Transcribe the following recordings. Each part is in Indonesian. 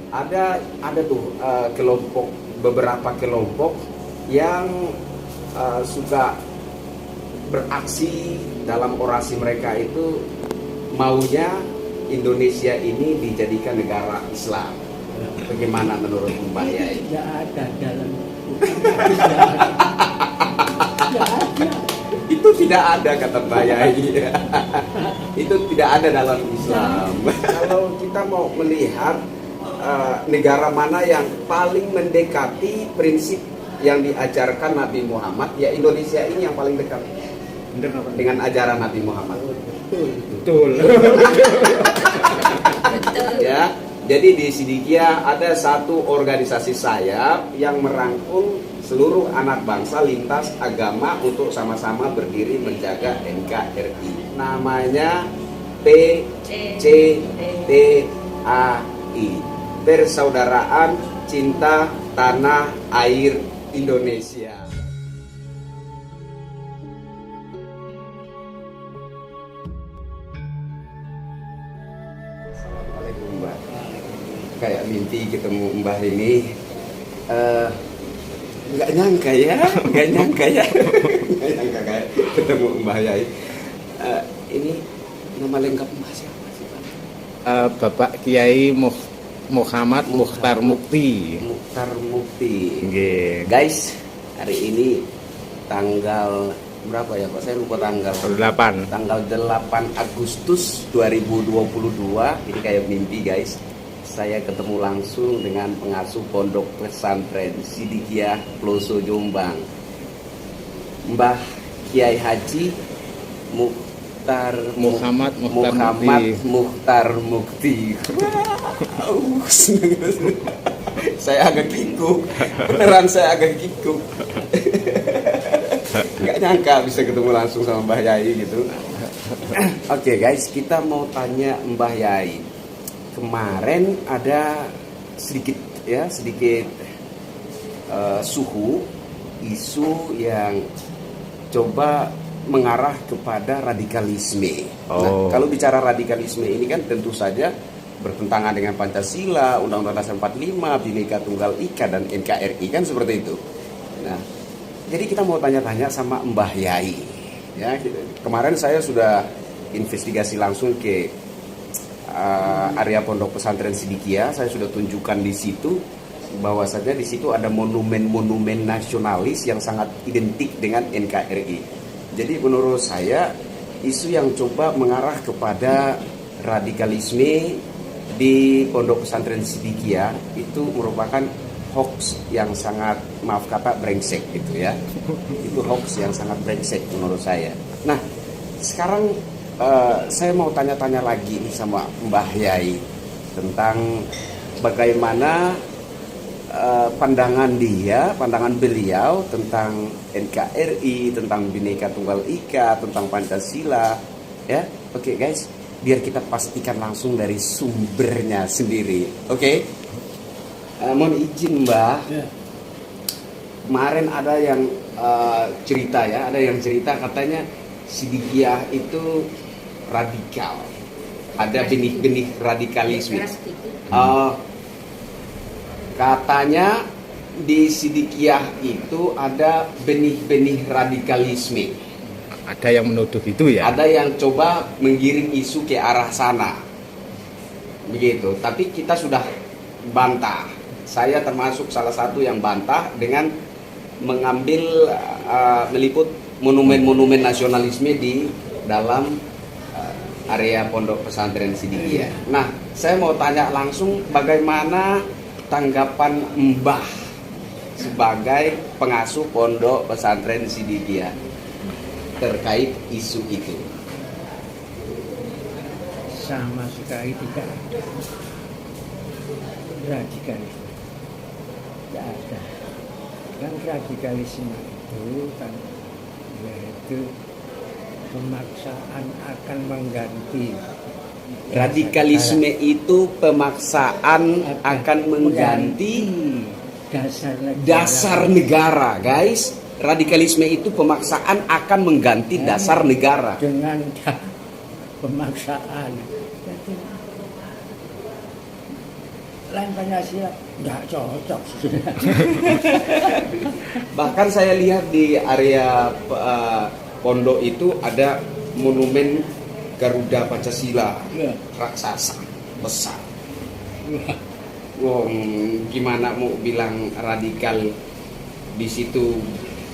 ada tuh beberapa kelompok yang suka beraksi dalam orasi mereka itu maunya Indonesia ini dijadikan negara Islam. Bagaimana menurut Mbak Yai? Tidak ada dalam tidak ada. Itu tidak ada kata Mbak Yai. Itu tidak ada dalam Islam. Kalau kita mau melihat negara mana yang paling mendekati prinsip yang diajarkan Nabi Muhammad, ya Indonesia ini yang paling dekat dengan ajaran Nabi Muhammad. Betul. Ya, jadi di Sidikiyah ada satu organisasi sayap yang merangkul seluruh anak bangsa lintas agama untuk sama-sama berdiri menjaga NKRI. Namanya PCTAI, Persaudaraan Cinta Tanah Air Indonesia. Assalamualaikum Mbak. Kayak mimpi ketemu Mbah ini. Nggak nyangka ya, nggak nyangka kayak ketemu Mbah Yai. Ini nama lengkap Mbah siapa sih Pak? Bapak Kiai Muhammad Mukhtar Mukti. Mukhtar Mukti. Nggih. Guys, hari ini tanggal berapa ya Pak? Saya lupa tanggal. 8. Tanggal 8 Agustus 2022. Ini kayak mimpi guys. Saya ketemu langsung dengan pengasuh Pondok Pesantren Sidikiyah Ploso Jombang, Mbah Kiai Haji Muhammad Mukhtar Mukti. Wow, saya agak kikuk, beneran saya agak kikuk. Nggak nyangka bisa ketemu langsung sama Mbah Yai gitu. Oke guys, kita mau tanya Mbah Yai. Kemarin ada sedikit suhu isu yang coba mengarah kepada radikalisme. Nah, kalau bicara radikalisme ini kan tentu saja bertentangan dengan Pancasila, Undang-Undang Dasar 45, Bhinneka Tunggal Ika dan NKRI kan seperti itu. Nah, jadi kita mau tanya-tanya sama Mbah Yai. Ya, kemarin saya sudah investigasi langsung ke area Pondok Pesantren Sidikiyah. Saya sudah tunjukkan di situ bahwasanya di situ ada monumen-monumen nasionalis yang sangat identik dengan NKRI. Jadi menurut saya isu yang coba mengarah kepada radikalisme di Pondok Pesantren Sidikiyah itu merupakan hoax yang sangat, maaf kata, brengsek gitu ya. Itu hoax yang sangat brengsek menurut saya. Nah, sekarang saya mau tanya-tanya lagi nih sama Mbah Yai tentang bagaimana pandangan beliau tentang NKRI, tentang Bhinneka Tunggal Ika, tentang Pancasila. Ya, oke guys, biar kita pastikan langsung dari sumbernya sendiri. Oke. Mohon izin Mbah. Kemarin ada yang cerita katanya Sidikiyah itu radikal, ada benih-benih radikalisme. Katanya di Sidikiyah itu ada benih-benih radikalisme. Ada yang menuduh itu ya? Ada yang coba menggiring isu ke arah sana, begitu. Tapi kita sudah bantah. Saya termasuk salah satu yang bantah dengan mengambil meliput monumen-monumen nasionalisme di dalam area Pondok Pesantren Sidikiyah. Nah, saya mau tanya langsung bagaimana tanggapan Mbah sebagai pengasuh Pondok Pesantren Sidikiyah terkait isu itu. Sama sekali tidak ada radikalisme. Tidak ada. Kan radikalisme itu kan yaitu pemaksaan akan mengganti. Radikalisme itu pemaksaan akan mengganti dasar negara, guys. Radikalisme itu pemaksaan akan mengganti dasar negara. Dengan pemaksaan. Jadi, lain Pancasila nggak cocok. Bahkan saya lihat di area pondok itu ada monumen Garuda Pancasila Ya. raksasa besar. Wong gimana mau bilang radikal, di situ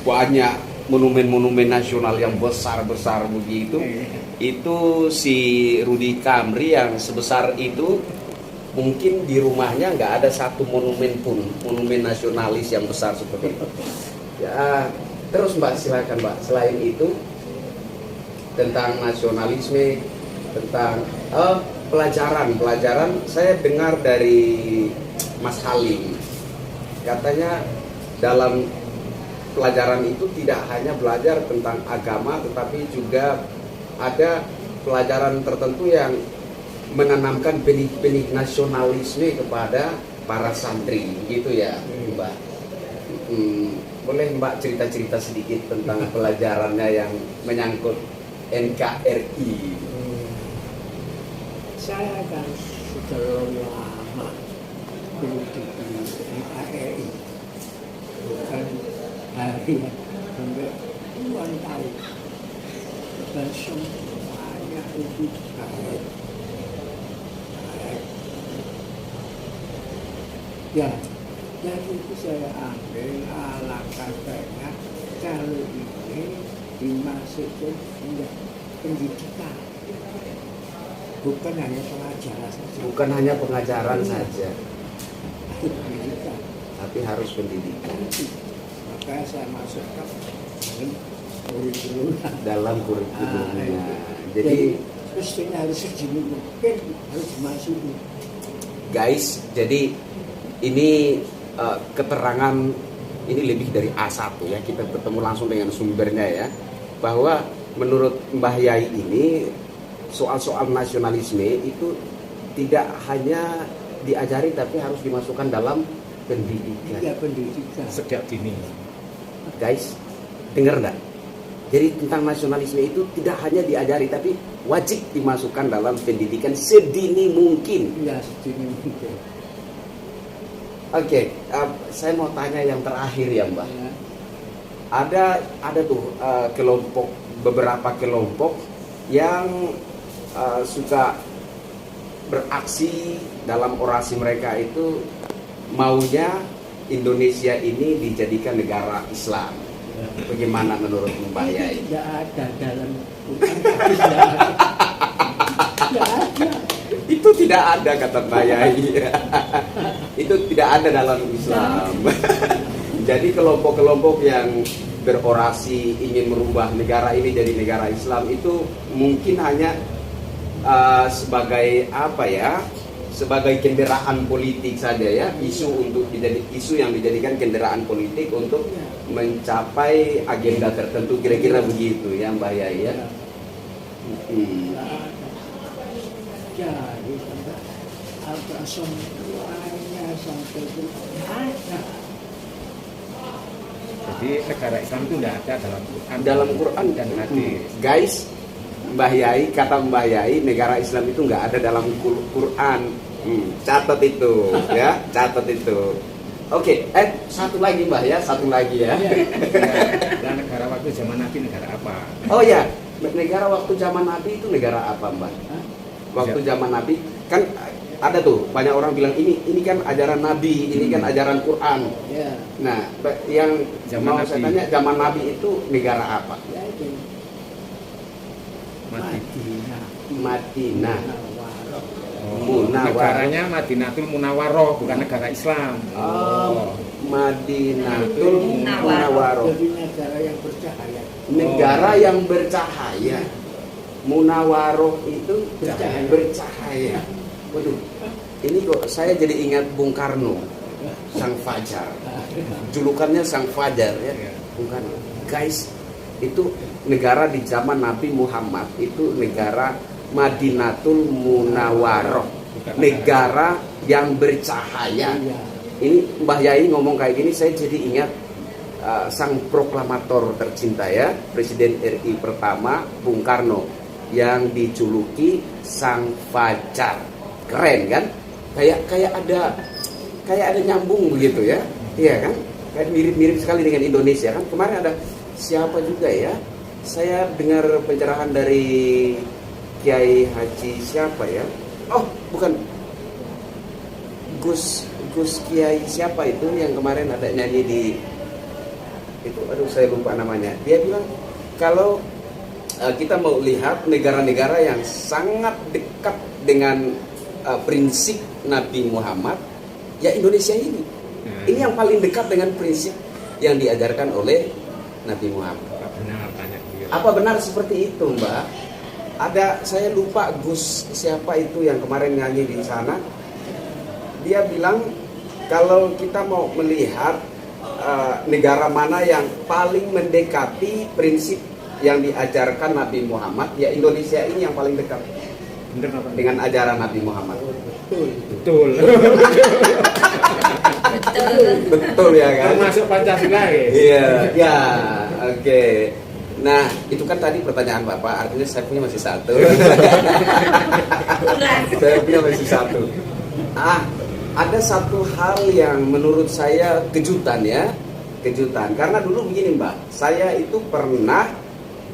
banyak monumen-monumen nasional yang besar-besar begitu. Itu si Rudy Kamri yang sebesar itu mungkin di rumahnya nggak ada satu monumen pun, monumen nasionalis yang besar seperti itu. Ya, terus Mbak silakan Mbak. Selain itu tentang nasionalisme, tentang pelajaran saya dengar dari Mas Halim, katanya dalam pelajaran itu tidak hanya belajar tentang agama, tetapi juga ada pelajaran tertentu yang menanamkan benih-benih nasionalisme kepada para santri, gitu ya Mbak. Boleh Mbak cerita-cerita sedikit tentang pelajarannya yang menyangkut NKRI? Saya kan sudah lama berhubung dengan NKRI, bukan hari sampai puluhan tahun, dan semuanya itu baik. Ya, jadi itu saya ambil alangkah baiknya kalau ini dimasukkan ke pendidikan, bukan hanya pengajaran saja. Bukan hanya pengajaran saja, Pendidikan. tapi harus pendidikan Maka saya masukkan kurikulum. dalam kurikulumnya. Jadi Jadi mestinya harus segini mungkin harus dimasuki. guys, jadi ini keterangan ini lebih dari A1 ya, kita bertemu langsung dengan sumbernya ya, bahwa menurut Mbah Yai ini soal-soal nasionalisme itu tidak hanya diajari tapi harus dimasukkan dalam pendidikan. Ya pendidikan. Sejak dini. Guys, dengar enggak? Jadi tentang nasionalisme itu tidak hanya diajari tapi wajib dimasukkan dalam pendidikan sedini mungkin. Ya segini mungkin. Oke, saya mau tanya yang terakhir ya Mbak. Ya. Ada tuh kelompok, beberapa kelompok yang suka beraksi dalam orasi mereka itu maunya Indonesia ini dijadikan negara Islam. Bagaimana menurut Mbak Yai? Tidak ada dalam Quran, hadis tidak ada. Tidak ada. Itu tidak ada kata Mbak Yai. Itu tidak ada dalam Islam. Jadi kelompok-kelompok yang berorasi ingin merubah negara ini jadi negara Islam itu mungkin hanya sebagai apa ya? Sebagai kendaraan politik saja ya, isu yang dijadikan kendaraan politik untuk mencapai agenda tertentu, kira-kira begitu ya Mbak Yai ya. Jadi sampai apa semuanya sampai itu ada. Jadi negara Islam itu tidak ada dalam Quran. Dalam Quran dan hadis. Guys, Mbah Yai, kata Mbah Yai, negara Islam itu nggak ada dalam Quran. Catat itu, ya, catat itu. Oke, satu lagi Mbah ya, satu lagi ya. Dan negara waktu zaman Nabi negara apa? Oh ya, negara waktu zaman Nabi itu negara apa Mbah? Waktu zaman Nabi kan ada tuh banyak orang bilang ini kan ajaran Nabi, ini kan ajaran Quran. Ya. Nah, yang Zaman mau Nabi. saya tanya, zaman Nabi itu negara apa? Ya itu Madinah. Madinah. Oh, negaranya Madinatul Munawwaroh, bukan negara Islam. Madinatul Munawwaroh. Jadi negara yang bercahaya. Negara yang bercahaya. Munawwaroh itu Bercahaya. bercahaya. Waduh, ini kok saya jadi ingat Bung Karno, Sang Fajar. Julukannya Sang Fajar ya, Bung Karno. Guys, itu negara di zaman Nabi Muhammad itu negara Madinatul Munawwaroh, negara yang bercahaya. Ini Mbah Yai ngomong kayak gini, saya jadi ingat sang proklamator tercinta ya, Presiden RI pertama Bung Karno yang dijuluki Sang Fajar. Keren kan? kayak ada nyambung begitu ya, iya kan? Kayak mirip-mirip sekali dengan Indonesia kan. Kemarin ada siapa juga ya? Saya dengar pencerahan dari Kiai Haji siapa ya? Oh, bukan Gus Kiai siapa itu yang kemarin ada nyanyi di itu, aduh saya lupa namanya. Dia bilang kalau kita mau lihat negara-negara yang sangat dekat dengan prinsip Nabi Muhammad, ya Indonesia ini. Ini yang paling dekat dengan prinsip yang diajarkan oleh Nabi Muhammad. Apa benar seperti itu, Mbak? Saya lupa Gus siapa itu yang kemarin nyanyi di sana. Dia bilang kalau kita mau melihat negara mana yang paling mendekati prinsip yang diajarkan Nabi Muhammad, ya Indonesia ini yang paling dekat dengan ajaran Nabi Muhammad. Betul. Betul ya kan? Termasuk Pancasila ya? Iya, ya, oke. Nah, itu kan tadi pertanyaan Bapak, artinya saya punya masih satu. Saya punya masih satu. Ada satu hal yang menurut saya kejutan ya. Kejutan, karena dulu begini Mbak, saya itu pernah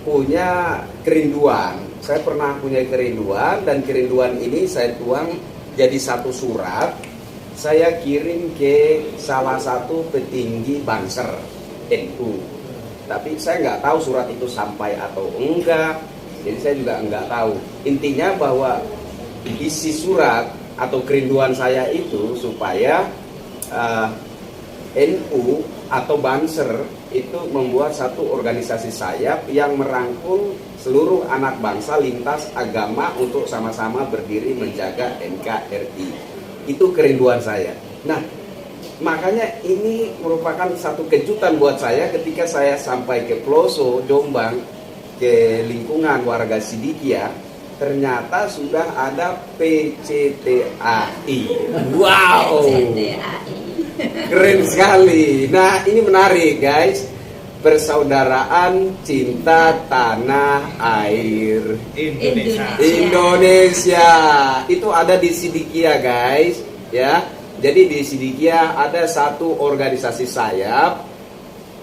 punya kerinduan. Saya pernah punya kerinduan, dan kerinduan ini saya tuang jadi satu surat. Saya kirim ke salah satu petinggi Banser NU. Tapi saya nggak tahu surat itu sampai atau enggak. Jadi saya juga nggak tahu. Intinya bahwa isi surat atau kerinduan saya itu supaya NU atau Banser itu membuat satu organisasi sayap yang merangkul seluruh anak bangsa lintas agama untuk sama-sama berdiri menjaga NKRI. Itu kerinduan saya. Nah, makanya ini merupakan satu kejutan buat saya ketika saya sampai ke Ploso, Jombang, ke lingkungan warga Sidikia, ternyata sudah ada PCTAI. Wow, keren sekali. Nah, ini menarik guys. Persaudaraan Cinta Tanah Air Indonesia. Itu ada di Sidikia guys, ya. Jadi di Sidikia ada satu organisasi sayap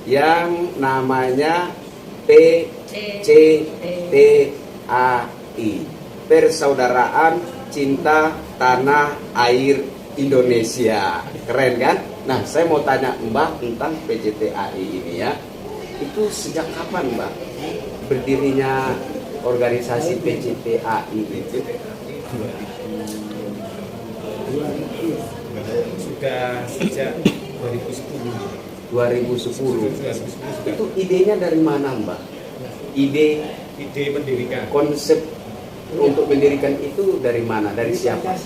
yang namanya PCTAI, Persaudaraan Cinta Tanah Air Indonesia. Keren kan? Nah, saya mau tanya Mbak tentang PCTAI ini ya. Itu sejak kapan Mbak berdirinya organisasi PCTAI itu? Sudah sejak 2010. 2010. Itu idenya dari mana Mbak? Ide mendirikan. Konsep untuk mendirikan itu dari mana? Dari siapa?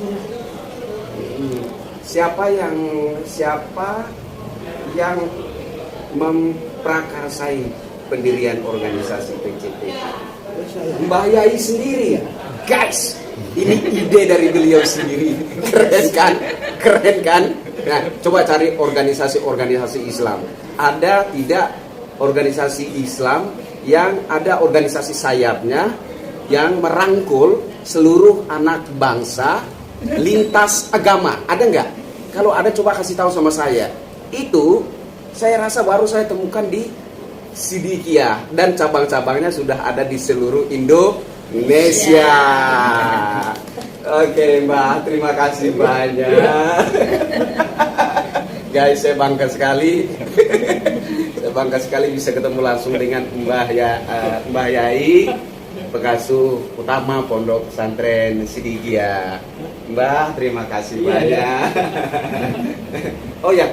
Siapa yang memprakarsai pendirian organisasi PCTAI? Mbah Yai sendiri ya, guys. Ini ide dari beliau sendiri. Keren kan? Keren kan? Nah, coba cari organisasi-organisasi Islam. Ada tidak organisasi Islam yang ada organisasi sayapnya yang merangkul seluruh anak bangsa lintas agama? Ada nggak? Kalau ada coba kasih tahu sama saya. Itu saya rasa baru saya temukan di Sidikia, dan cabang-cabangnya sudah ada di seluruh Indonesia. Oke Mbak, terima kasih banyak. Guys, saya bangga sekali. Saya bangga sekali bisa ketemu langsung dengan Mbah Yai, pengasuh utama Pondok Pesantren Sidikia. Mbah, terima kasih banyak. Oh ya,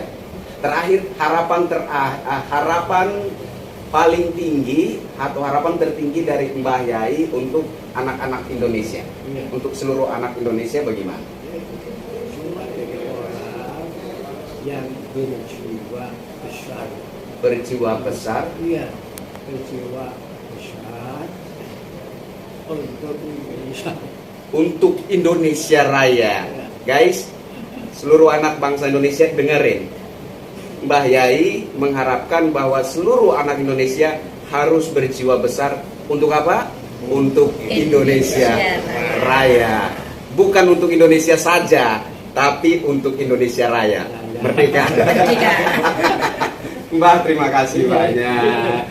terakhir harapan paling tinggi atau harapan tertinggi dari Mbah Yai untuk anak-anak Indonesia, untuk seluruh anak Indonesia bagaimana? Cuma dari orang yang berjiwa besar. Berjiwa besar? Iya, berjiwa besar untuk Indonesia. Untuk Indonesia Raya, guys, seluruh anak bangsa Indonesia dengerin. Mbah Yai mengharapkan bahwa seluruh anak Indonesia harus berjiwa besar untuk apa? Untuk Indonesia Raya. Bukan untuk Indonesia saja, tapi untuk Indonesia Raya. Ya. Merdeka. Merdeka. Mbah, terima kasih banyak.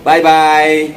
Bye bye.